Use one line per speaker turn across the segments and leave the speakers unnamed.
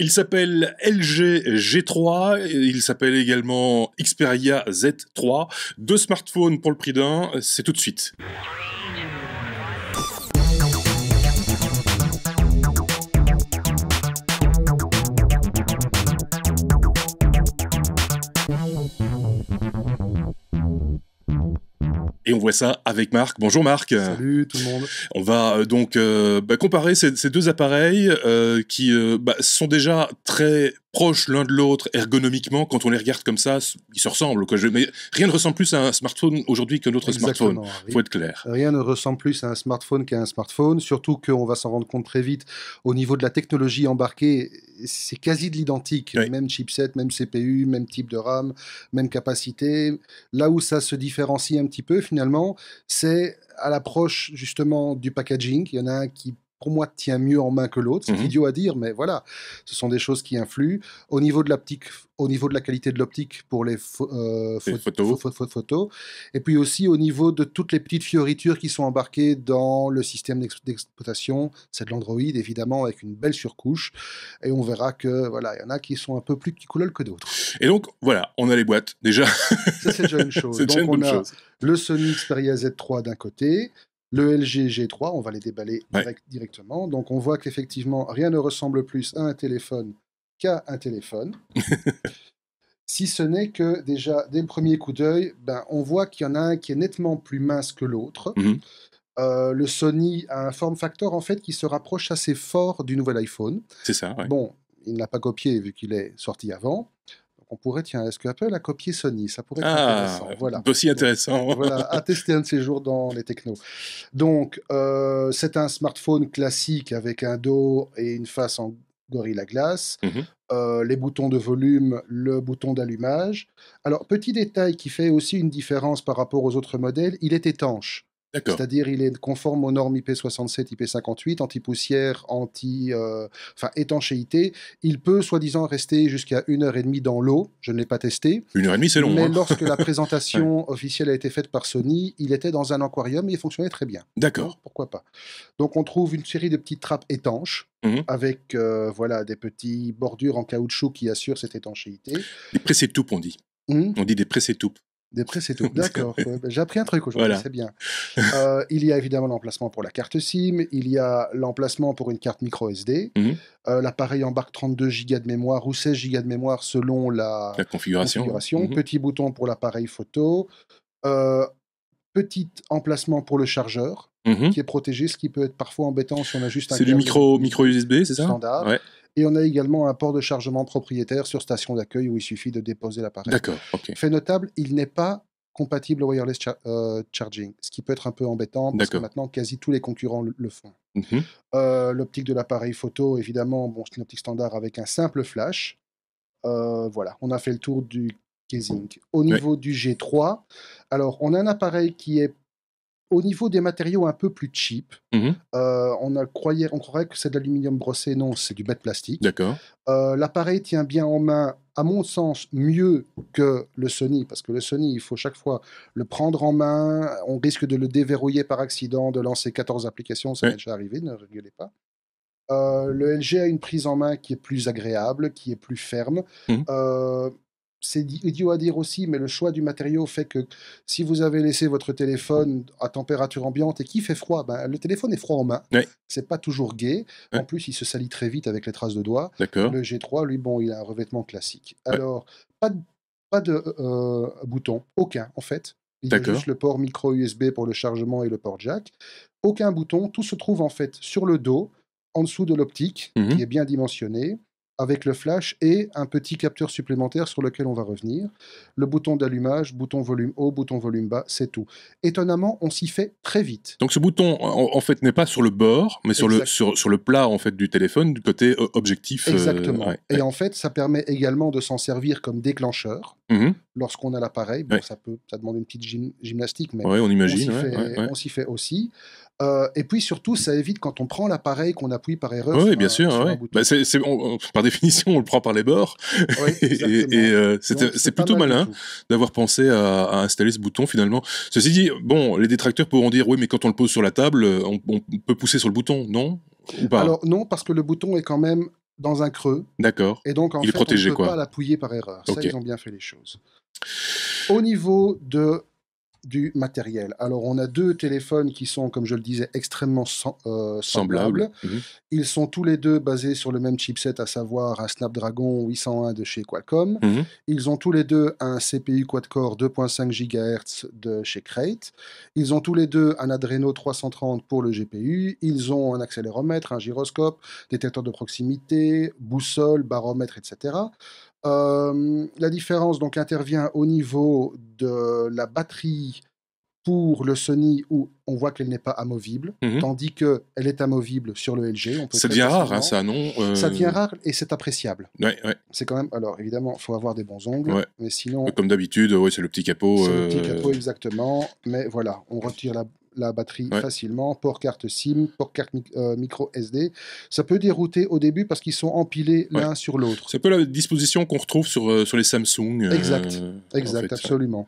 Il s'appelle LG G3, il s'appelle également Xperia Z3. 2 smartphones pour le prix d'un, c'est tout de suite. Et on voit ça avec Marc. Bonjour Marc.
Salut tout le monde.
On va donc comparer ces deux appareils qui sont déjà très proches l'un de l'autre ergonomiquement. Quand on les regarde comme ça, ils se ressemblent, quoi. Mais rien ne ressemble plus à un smartphone aujourd'hui qu'un autre smartphone. Il faut être clair.
Rien ne ressemble plus à un smartphone qu'à un smartphone, surtout qu'on va s'en rendre compte très vite. Au niveau de la technologie embarquée, c'est quasi de l'identique. Oui. Même chipset, même CPU, même type de RAM, même capacité. Là où ça se différencie un petit peu finalement, c'est à l'approche justement du packaging. Il y en a un qui, pour moi, tient mieux en main que l'autre. C'est idiot à dire, mais voilà, ce sont des choses qui influent. Au niveau de l'optique, au niveau de la qualité de l'optique pour les photos, et puis aussi au niveau de toutes les petites fioritures qui sont embarquées dans le système d'exploitation. C'est de l'Android, évidemment, avec une belle surcouche. Et on verra que voilà, il y en a qui sont un peu plus petits que d'autres.
Et donc, voilà, on a les boîtes, déjà.
Ça, c'est déjà une chose. Donc, on a le Sony Xperia Z3 d'un côté, le LG G3, on va les déballer directement. Donc, on voit qu'effectivement, rien ne ressemble plus à un téléphone qu'à un téléphone. Si ce n'est que, déjà, dès le premier coup d'œil, on voit qu'il y en a un qui est nettement plus mince que l'autre. Le Sony a un form factor, en fait, qui se rapproche assez fort du nouvel iPhone.
C'est ça, ouais.
Bon, il ne l'a pas copié, vu qu'il est sorti avant. On pourrait, tiens, est-ce qu'Apple a copié Sony? Ça pourrait être intéressant. Voilà.
Aussi intéressant.
Donc, voilà, à tester un de ces jours dans les technos. Donc, c'est un smartphone classique avec un dos et une face en Gorilla Glass. Les boutons de volume, le bouton d'allumage. Alors, petit détail qui fait aussi une différence par rapport aux autres modèles, il est étanche. C'est-à-dire, il est conforme aux normes IP67, IP58, anti-poussière, étanchéité. Il peut, soi-disant, rester jusqu'à 1h30 dans l'eau. Je ne l'ai pas testé.
1h30, c'est long.
Mais lorsque la présentation officielle a été faite par Sony, il était dans un aquarium et il fonctionnait très bien.
D'accord.
Alors, pourquoi pas. Donc, on trouve une série de petites trappes étanches avec des petites bordures en caoutchouc qui assurent cette étanchéité.
Des pressé-toupes, on dit. On dit des pressé-toupes.
Des pressé-tout, d'accord. J'ai appris un truc aujourd'hui, c'est bien. Il y a évidemment l'emplacement pour la carte SIM, il y a l'emplacement pour une carte micro SD. L'appareil embarque 32 Go de mémoire ou 16 Go de mémoire selon la configuration. Petit bouton pour l'appareil photo. Petit emplacement pour le chargeur qui est protégé, ce qui peut être parfois embêtant si on a juste un
câble. C'est du micro USB, c'est ça?
Standard. Ouais. Et on a également un port de chargement propriétaire sur station d'accueil où il suffit de déposer l'appareil.
D'accord, ok.
Fait notable, il n'est pas compatible au wireless charging, ce qui peut être un peu embêtant parce que maintenant, quasi tous les concurrents le font. L'optique de l'appareil photo, évidemment, c'est une optique standard avec un simple flash. Voilà, on a fait le tour du casing. Au niveau du G3, alors, on a un appareil qui est au niveau des matériaux un peu plus cheap. On croirait que c'est de l'aluminium brossé. Non, c'est du bête plastique.
D'accord.
L'appareil tient bien en main, à mon sens, mieux que le Sony, parce que le Sony, il faut chaque fois le prendre en main. On risque de le déverrouiller par accident, de lancer 14 applications. Ça m'est déjà arrivé, ne rigolez pas. Le LG a une prise en main qui est plus agréable, qui est plus ferme. C'est idiot à dire aussi, mais le choix du matériau fait que si vous avez laissé votre téléphone à température ambiante et qu'il fait froid, le téléphone est froid en main. C'est pas toujours gai. En plus, il se salit très vite avec les traces de doigts. Le G3, lui, il a un revêtement classique. Alors, pas de bouton, aucun en fait. Il y a juste le port micro USB pour le chargement et le port jack. Aucun bouton, tout se trouve en fait sur le dos, en dessous de l'optique, qui est bien dimensionnée, avec le flash et un petit capteur supplémentaire sur lequel on va revenir. Le bouton d'allumage, bouton volume haut, bouton volume bas, c'est tout. Étonnamment, on s'y fait très vite.
Donc ce bouton, en fait, n'est pas sur le bord, mais sur le plat en fait, du téléphone, du côté objectif.
Exactement. Et en fait, ça permet également de s'en servir comme déclencheur. Lorsqu'on a l'appareil. Ça demande une petite gymnastique, mais
on imagine,
on s'y fait aussi. Et puis surtout, ça évite quand on prend l'appareil qu'on appuie par erreur.
Oui, bien sûr. Par définition, on le prend par les bords. C'est plutôt malin d'avoir pensé à installer ce bouton finalement. Ceci dit, les détracteurs pourront dire oui, mais quand on le pose sur la table, on peut pousser sur le bouton, non? Ou pas?
Alors non, parce que le bouton est quand même dans un creux.
D'accord.
Et donc, en
Il est
fait,
protégé,
on ne peut
quoi.
pas l'appuyer par erreur. Ça,
Ok.
ils ont bien fait les choses. Au niveau du matériel, alors on a 2 téléphones qui sont, comme je le disais, extrêmement semblables.
Semblable. Mhm.
Ils sont tous les 2 basés sur le même chipset, à savoir un Snapdragon 801 de chez Qualcomm.
Mhm.
Ils ont tous les 2 un CPU quad-core 2.5 GHz de chez Crate. Ils ont tous les 2 un Adreno 330 pour le GPU. Ils ont un accéléromètre, un gyroscope, détecteur de proximité, boussole, baromètre, etc. La différence donc intervient au niveau de la batterie pour le Sony, où on voit qu'elle n'est pas amovible,
Mhm.
tandis qu'elle est amovible sur le LG. On peut
Ça
très
devient rare, hein,
facilement-
ça, non?
Ça devient rare et c'est appréciable.
Ouais, ouais.
C'est quand même... Alors évidemment, il faut avoir des bons ongles,
Ouais.
mais sinon,
Comme d'habitude, ouais, c'est le petit capot.
c'est le petit capot exactement. Mais voilà, on retire la batterie
Ouais.
facilement. Port carte SIM, port carte micro SD. Ça peut dérouter au début parce qu'ils sont empilés l'un sur l'autre.
C'est un peu la disposition qu'on retrouve sur les Samsung.
Exact,
en fait.
absolument.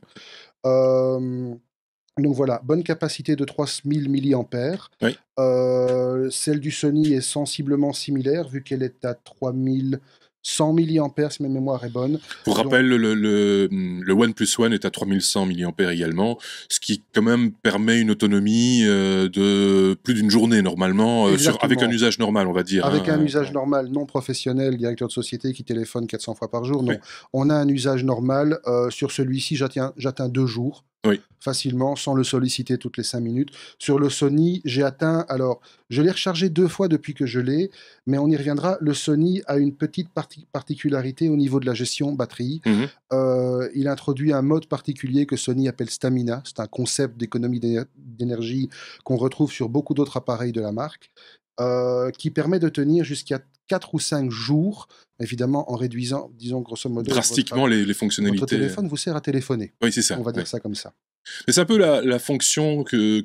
Donc voilà, bonne capacité de 3000 mAh.
Oui.
Celle du Sony est sensiblement similaire, vu qu'elle est à 3100 mAh, si ma mémoire est bonne.
Pour rappel, le OnePlus One est à 3100 mAh également, ce qui quand même permet une autonomie de plus d'une journée normalement, avec un usage normal, on va dire.
Avec
hein,
un usage normal, non professionnel, directeur de société qui téléphone 400 fois par jour, non.
Oui.
On a un usage normal. Sur celui-ci, j'atteins 2 jours.
Oui.
Facilement, sans le solliciter toutes les 5 minutes. Sur le Sony, j'ai atteint... Alors, je l'ai rechargé 2 fois depuis que je l'ai, mais on y reviendra. Le Sony a une petite particularité au niveau de la gestion batterie.
Mhm.
Il introduit un mode particulier que Sony appelle Stamina. C'est un concept d'économie d'énergie qu'on retrouve sur beaucoup d'autres appareils de la marque, qui permet de tenir jusqu'à 4 ou 5 jours, évidemment en réduisant, disons grosso modo,
drastiquement les
votre
fonctionnalités.
téléphone vous sert à téléphoner.
Oui, c'est ça.
On va dire
ouais.
ça comme ça.
Mais c'est un peu la fonction que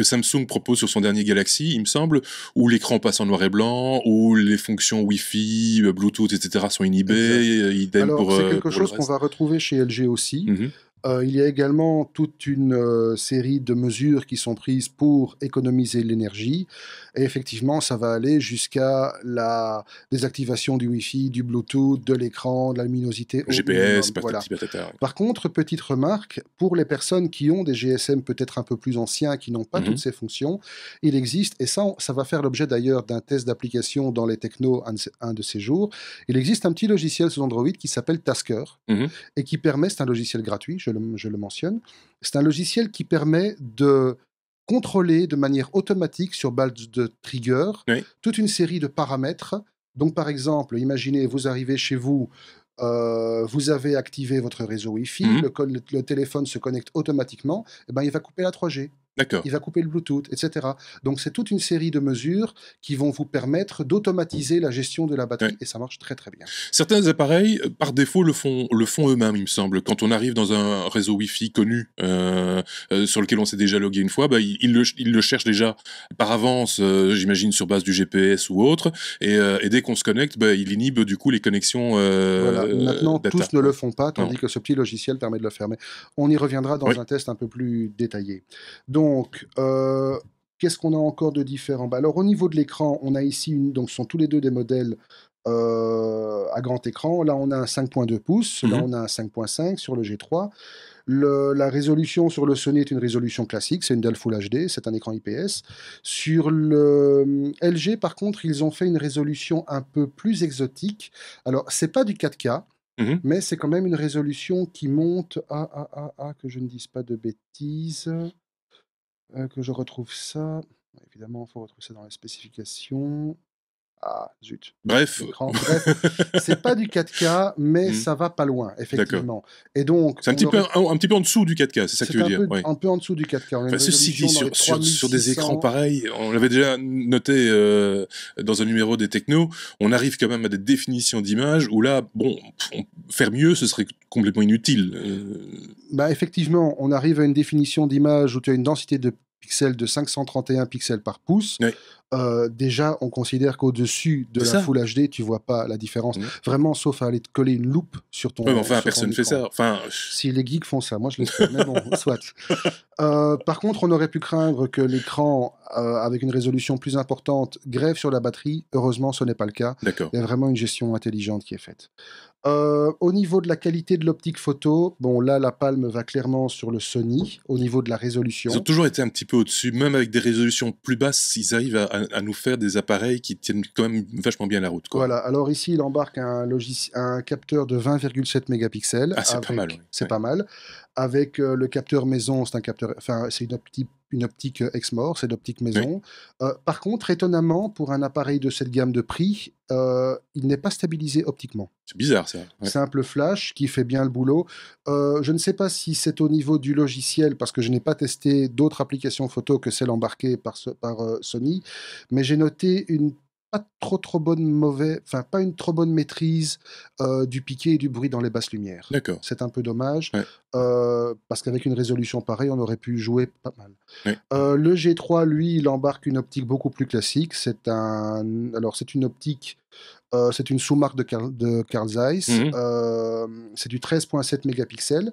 Samsung propose sur son dernier Galaxy, il me semble, où l'écran passe en noir et blanc, où les fonctions Wi-Fi, Bluetooth, etc. sont inhibées. Idem
Alors,
pour,
c'est quelque
pour
chose
le
qu'on
reste.
va retrouver chez LG aussi.
Mhm.
Il y a également toute une série de mesures qui sont prises pour économiser l'énergie. Et effectivement, ça va aller jusqu'à la désactivation du Wi-Fi, du Bluetooth, de l'écran, de la luminosité au
GPS,
minimum. Voilà.
patati patata. ouais.
Par contre, petite remarque, pour les personnes qui ont des GSM peut-être un peu plus anciens, qui n'ont pas
Mhm.
toutes ces fonctions, il existe, et ça va faire l'objet d'ailleurs d'un test d'application dans les technos un de ces jours, il existe un petit logiciel sous Android qui s'appelle Tasker,
Mhm.
et qui permet, c'est un logiciel gratuit, je le mentionne, c'est un logiciel qui permet de contrôler de manière automatique sur base de trigger
Oui.
toute une série de paramètres. Donc par exemple, imaginez, vous arrivez chez vous, vous avez activé votre réseau Wi-Fi,
Mhm.
le téléphone se connecte automatiquement, et ben, il va couper la 3G.
D'accord.
Il va couper le Bluetooth, etc. Donc c'est toute une série de mesures qui vont vous permettre d'automatiser la gestion de la batterie,
Ouais.
et ça marche très très bien.
Certains appareils, par défaut, le font eux-mêmes, il me semble. Quand on arrive dans un réseau Wi-Fi connu, sur lequel on s'est déjà logué une fois, bah, il le cherche déjà par avance, j'imagine, sur base du GPS ou autre. Et dès qu'on se connecte, bah, il inhibe du coup les connexions
Voilà. Maintenant,
data.
tous ne le font pas, tandis
Non.
que ce petit logiciel permet de le faire. Mais on y reviendra dans
Oui.
un test un peu plus détaillé. Donc, qu'est-ce qu'on a encore de différent? Bah, alors, au niveau de l'écran, on a ici, donc, ce sont tous les deux des modèles à grand écran. Là, on a un 5.2 pouces, là,
Mhm.
on a un 5.5 sur le G3. La résolution sur le Sony est une résolution classique, c'est une Dell Full HD, c'est un écran IPS. Sur le LG, par contre, ils ont fait une résolution un peu plus exotique. Alors, c'est pas du 4K,
Mhm.
mais c'est quand même une résolution qui monte que je ne dise pas de bêtises, que je retrouve ça. Évidemment, il faut retrouver ça dans les spécifications. Ah, zut.
Bref.
L'écran. Bref, c'est pas du 4K, mais
Mhm.
ça va pas loin, effectivement. Et donc,
C'est un
on
petit peu,
aurait-
un petit peu en dessous du 4K, c'est ça que
c'est
tu veux
un
dire.
peu,
ouais.
un peu en dessous du 4K. On a une
Enfin, ceci
résolution
dit,
dans les
sur des
3600.
écrans pareils, on l'avait déjà noté dans un numéro des technos, on arrive quand même à des définitions d'images où là, bon, faire mieux, ce serait complètement inutile.
Bah, effectivement, on arrive à une définition d'image où tu as une densité de pixels de 531 pixels par pouce.
Ouais.
déjà, on considère qu'au-dessus de
C'est
la
ça.
Full HD, tu vois pas la différence.
Mmh.
Vraiment, sauf à aller te coller une loupe sur
Ouais, mais
ton,
enfin,
sur ton
personne fait
écran.
ça. Enfin,
Si les geeks font ça, moi je le fais, mais bon, soit. Par contre, on aurait pu craindre que l'écran, avec une résolution plus importante, grève sur la batterie. Heureusement, ce n'est pas le cas.
d'accord.
Il y a vraiment une gestion intelligente qui est faite. Au niveau de la qualité de l'optique photo, bon là, la palme va clairement sur le Sony, au niveau de la
Ils ont
résolution.
toujours été un petit peu au-dessus, même avec des résolutions plus basses, ils arrivent à nous faire des appareils qui tiennent quand même vachement bien la route, quoi.
Voilà, alors ici, il embarque un capteur de 20,7 mégapixels.
Ah, c'est pas mal, ouais.
C'est
Ouais.
pas mal. Avec le capteur maison, c'est un capteur, enfin, c'est une optique Exmor, c'est l'optique maison. Par contre, étonnamment, pour un appareil de cette gamme de prix, il n'est pas stabilisé optiquement.
C'est bizarre, ça. Ouais.
Simple flash qui fait bien le boulot. Je ne sais pas si c'est au niveau du logiciel, parce que je n'ai pas testé d'autres applications photo que celles embarquées par Sony, mais j'ai noté une pas trop bonne enfin pas une trop bonne maîtrise du piqué et du bruit dans les basses lumières.
D'accord.
C'est un peu dommage,
Ouais.
parce qu'avec une résolution pareille, on aurait pu jouer pas mal.
Ouais.
Le G3, lui, il embarque une optique beaucoup plus classique. Alors c'est une optique, c'est une sous-marque de Carl Zeiss.
Mhm.
C'est du 13,7 mégapixels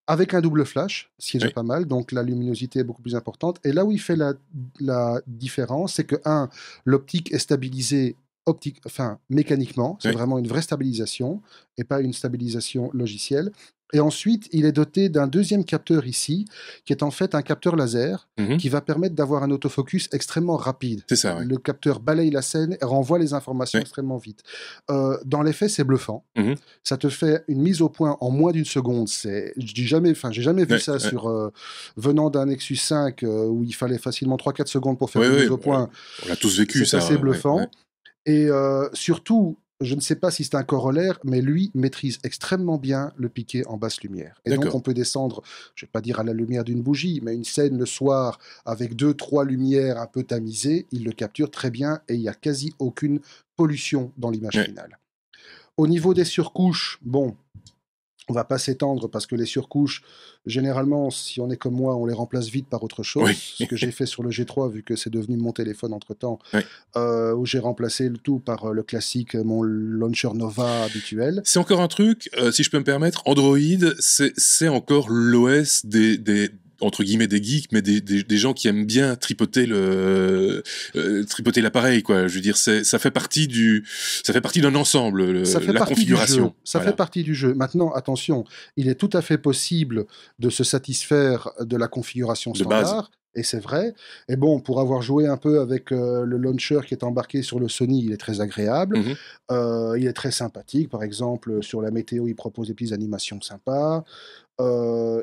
avec un double flash, ce qui est déjà
Ouais.
pas mal. Donc la luminosité est beaucoup plus importante. Et là où il fait la différence, c'est que, l'optique est stabilisée mécaniquement. C'est
Ouais.
vraiment une vraie stabilisation et pas une stabilisation logicielle. Et ensuite, il est doté d'un deuxième capteur ici, qui est en fait un capteur laser,
Mhm.
qui va permettre d'avoir un autofocus extrêmement rapide.
C'est ça, ouais.
Le capteur balaye la scène et renvoie les informations
Ouais.
extrêmement vite. Dans les faits, c'est bluffant.
Mhm.
Ça te fait une mise au point en moins d'une seconde. Je dis jamais, enfin, j'ai jamais vu
Ouais,
ça
ouais.
venant d'un Nexus 5 où il fallait facilement 3-4 secondes pour faire
Ouais,
une
ouais,
mise au point.
on l'a tous vécu,
C'est
ça.
assez
Ouais,
bluffant.
ouais.
Et surtout, je ne sais pas si c'est un corollaire, mais lui maîtrise extrêmement bien le piqué en basse lumière. Et donc,
D'accord.
on peut descendre, je ne vais pas dire à la lumière d'une bougie, mais une scène le soir avec 2-3 lumières un peu tamisées, il le capture très bien et il n'y a quasi aucune pollution dans l'image
Ouais.
finale. Au niveau des surcouches, bon, on va pas s'étendre parce que les surcouches, généralement, si on est comme moi, on les remplace vite par autre chose.
Oui.
Ce que j'ai fait sur le G3, vu que c'est devenu mon téléphone entre-temps,
Ouais.
où j'ai remplacé le tout par le classique, mon launcher Nova habituel.
C'est encore un truc, si je peux me permettre, Android, c'est encore l'OS des entre guillemets des geeks, mais des gens qui aiment bien tripoter tripoter l'appareil, quoi. Je veux dire, ça fait partie d'un ensemble,
Ça fait
la
partie
configuration.
du jeu. Ça
Voilà.
fait partie du jeu. Maintenant, attention, il est tout à fait possible de se satisfaire de la configuration
De base.
standard. Et c'est vrai. Et bon, pour avoir joué un peu avec le launcher qui est embarqué sur le Sony, il est très agréable.
Mhm.
Il est très sympathique. Par exemple, sur la météo, il propose des petites animations sympas.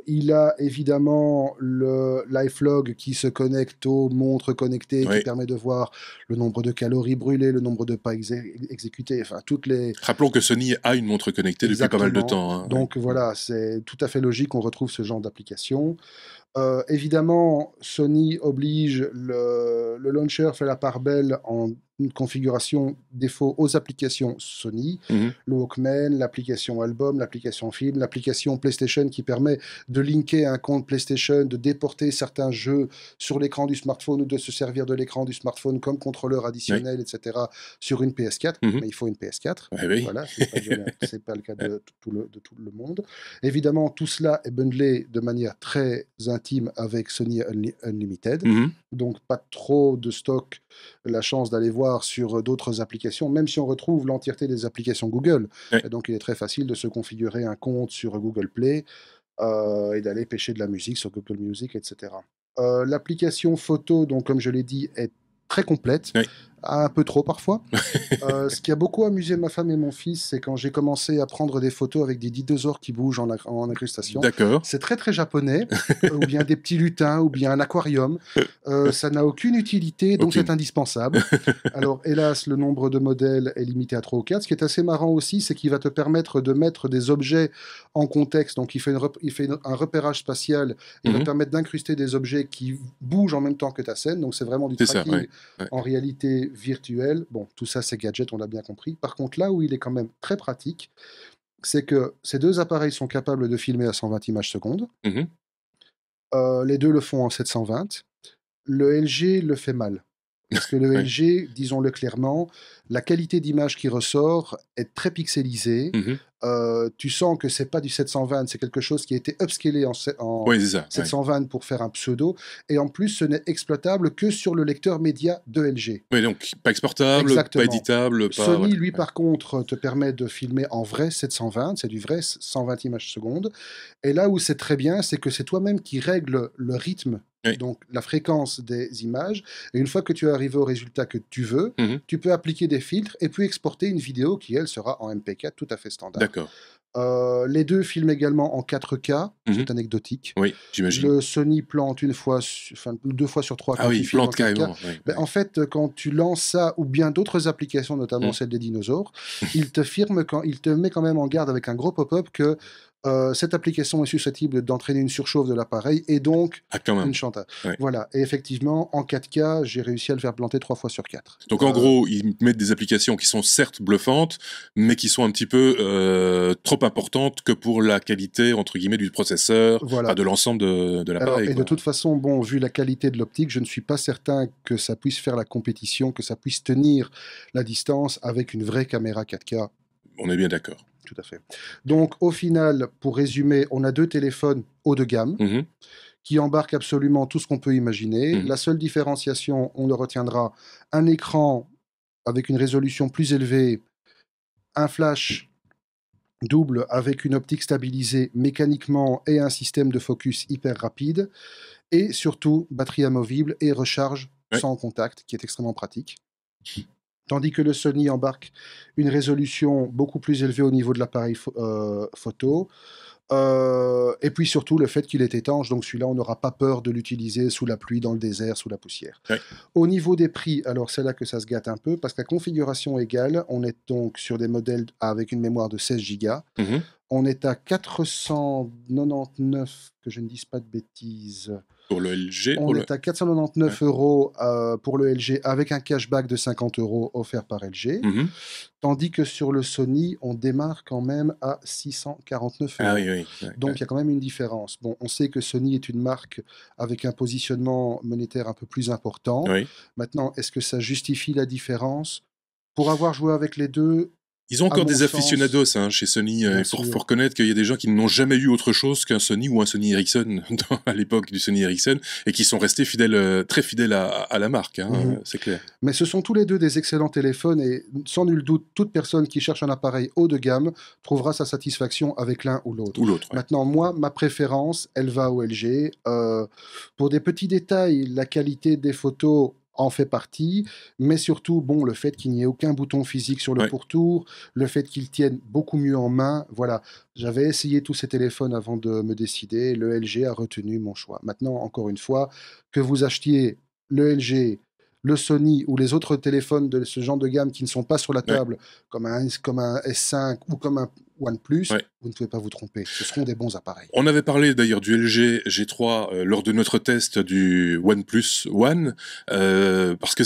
Il a évidemment le LifeLog qui se connecte aux montres connectées,
Oui.
qui permet de voir le nombre de calories brûlées, le nombre de pas exécutés, enfin toutes les...
Rappelons que Sony a une montre connectée depuis pas mal de
Exactement.
temps. Hein.
Donc voilà, c'est tout à fait logique qu'on retrouve ce genre d'application. Évidemment, Sony oblige le launcher fait la part belle en une configuration défaut aux applications Sony,
Mhm.
le Walkman, l'application album, l'application film, l'application PlayStation qui permet de linker un compte PlayStation, de déporter certains jeux sur l'écran du smartphone ou de se servir de l'écran du smartphone comme contrôleur additionnel, etc. sur une PS4,
Mhm.
mais il faut une PS4.
Ouais, oui.
Voilà, c'est pas le cas de tout le monde. Évidemment, tout cela est bundlé de manière très intime avec Sony Unlimited.
Mhm.
Donc, pas trop de stock, la chance d'aller voir sur d'autres applications, même si on retrouve l'entièreté des applications Google.
Ouais.
Et donc, il est très facile de se configurer un compte sur Google Play et d'aller pêcher de la musique sur Google Music, etc. L'application photo, donc, comme je l'ai dit, est très complète.
Ouais.
Un peu trop parfois. Ce qui a beaucoup amusé ma femme et mon fils, c'est quand j'ai commencé à prendre des photos avec des dinosaures qui bougent en incrustation.
D'accord.
C'est très très japonais, ou bien des petits lutins, ou bien un aquarium. Ça n'a aucune utilité, donc
Aucune.
c'est indispensable. Alors hélas, le nombre de modèles est limité à 3 ou 4. Ce qui est assez marrant aussi, c'est qu'il va te permettre de mettre des objets en contexte. Donc il fait un repérage spatial. Il va te permettre d'incruster des objets qui bougent en même temps que ta scène. Donc c'est vraiment du
C'est ça,
tracking
ouais. Ouais.
en réalité virtuelle. Bon, tout ça, c'est gadget, on l'a bien compris. Par contre, là où il est quand même très pratique, c'est que ces deux appareils sont capables de filmer à 120 images secondes.
Mhm.
Les deux le font en 720. Le LG le fait mal. Parce que le LG, disons-le clairement, la qualité d'image qui ressort est très pixelisée. Tu sens que c'est pas du 720, c'est quelque chose qui a été upscalé en
Oui, c'est ça.
720 pour faire un pseudo. Et en plus, ce n'est exploitable que sur le lecteur média de LG.
Oui, donc pas exportable,
Exactement.
pas éditable. Pas,
Sony, lui, par contre, te permet de filmer en vrai 720, c'est du vrai 120 images secondes. Et là où c'est très bien, c'est que c'est toi-même qui règles le rythme, donc la fréquence des images. Et une fois que tu es arrivé au résultat que tu veux, tu peux appliquer des filtres et puis exporter une vidéo qui, elle, sera en MP4 tout à fait standard.
D'accord.
Les deux filment également en 4K, c'est anecdotique.
Oui, j'imagine.
Le Sony plante deux fois sur trois quand il filme en 4K.
Carrément.
En fait, quand tu lances ça, ou bien d'autres applications, notamment celle des dinosaures, il te met quand même en garde avec un gros pop-up que cette application est susceptible d'entraîner une surchauffe de l'appareil et donc une chantage. Voilà. Et effectivement, en 4K, j'ai réussi à le faire planter 3 fois sur 4.
Donc en gros, ils mettent des applications qui sont certes bluffantes, mais qui sont un petit peu trop importantes que pour la qualité, entre guillemets, du processeur, de l'ensemble de l'appareil.
Et de toute façon, bon, vu la qualité de l'optique, je ne suis pas certain que ça puisse faire la compétition, que ça puisse tenir la distance avec une vraie caméra 4K.
On est bien d'accord.
Tout à fait. Donc, au final, pour résumer, on a 2 téléphones haut de gamme qui embarquent absolument tout ce qu'on peut imaginer. La seule différenciation, on le retiendra, un écran avec une résolution plus élevée, un flash double avec une optique stabilisée mécaniquement et un système de focus hyper rapide, et surtout batterie amovible et recharge sans contact, qui est extrêmement pratique. Tandis que le Sony embarque une résolution beaucoup plus élevée au niveau de l'appareil photo. Et puis surtout le fait qu'il est étanche, donc celui-là on n'aura pas peur de l'utiliser sous la pluie, dans le désert, sous la poussière. Au niveau des prix, alors c'est là que ça se gâte un peu, parce qu'à configuration égale, on est donc sur des modèles avec une mémoire de 16 Go. On est à 499, que je ne dise pas de bêtises.
Pour le LG
On est à 499 € pour le LG, avec un cashback de 50 € offert par LG. Tandis que sur le Sony, on démarre quand même à 649 €. Donc il y a quand même une différence. Bon, on sait que Sony est une marque avec un positionnement monétaire un peu plus important. Maintenant, est-ce que ça justifie la différence? Pour avoir joué avec les deux,
ils ont encore des aficionados chez Sony. Il faut reconnaître qu'il y a des gens qui n'ont jamais eu autre chose qu'un Sony ou un Sony Ericsson à l'époque du Sony Ericsson et qui sont restés très fidèles à la marque, c'est clair.
Mais ce sont tous les deux des excellents téléphones et sans nul doute, toute personne qui cherche un appareil haut de gamme trouvera sa satisfaction avec l'un ou l'autre. Maintenant, moi, ma préférence, elle va au LG. Pour des petits détails, la qualité des photos en fait partie, mais surtout, bon, le fait qu'il n'y ait aucun bouton physique sur le pourtour, le fait qu'il tienne beaucoup mieux en main, voilà. J'avais essayé tous ces téléphones avant de me décider, le LG a retenu mon choix. Maintenant, encore une fois, que vous achetiez le LG, le Sony ou les autres téléphones de ce genre de gamme qui ne sont pas sur la table, comme un S5 ou comme un OnePlus, vous ne pouvez pas vous tromper. Ce seront des bons appareils.
On avait parlé d'ailleurs du LG G3 lors de notre test du OnePlus One, parce que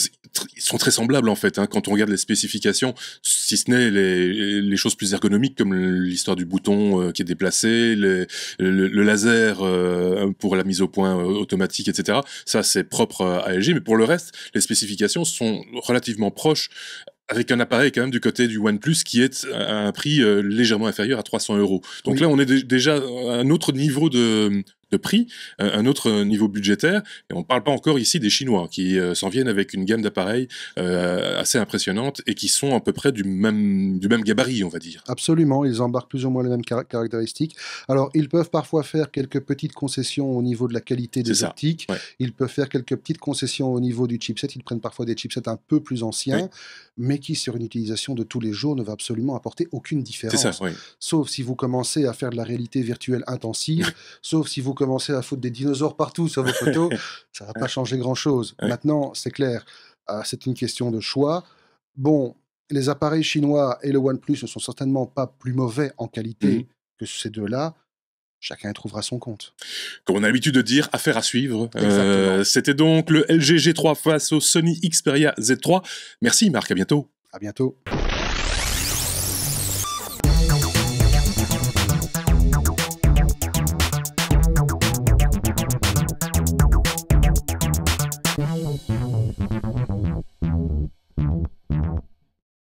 ils sont très semblables en fait, quand on regarde les spécifications, si ce n'est les choses plus ergonomiques comme l'histoire du bouton qui est déplacé, le laser pour la mise au point automatique, etc. Ça c'est propre à LG, mais pour le reste, les spécifications sont relativement proches, avec un appareil quand même du côté du OnePlus qui est à un prix légèrement inférieur à 300 €. Donc là, on est déjà à un autre niveau de prix, un autre niveau budgétaire, et on ne parle pas encore ici des Chinois qui s'en viennent avec une gamme d'appareils assez impressionnante et qui sont à peu près du même gabarit, on va dire.
Absolument, ils embarquent plus ou moins les mêmes caractéristiques. Alors, ils peuvent parfois faire quelques petites concessions au niveau de la qualité des optiques, ils peuvent faire quelques petites concessions au niveau du chipset, ils prennent parfois des chipsets un peu plus anciens, mais qui, sur une utilisation de tous les jours, ne va absolument apporter aucune différence. Sauf si vous commencez à faire de la réalité virtuelle intensive, sauf si vous commencez à foutre des dinosaures partout sur vos photos, ça ne va pas changer grand-chose. Maintenant, c'est clair, c'est une question de choix. Bon, les appareils chinois et le OnePlus ne sont certainement pas plus mauvais en qualité que ces deux-là. Chacun trouvera son compte.
Comme on a l'habitude de dire, affaire à suivre. C'était donc le LG G3 face au Sony Xperia Z3. Merci Marc, à bientôt.
À bientôt.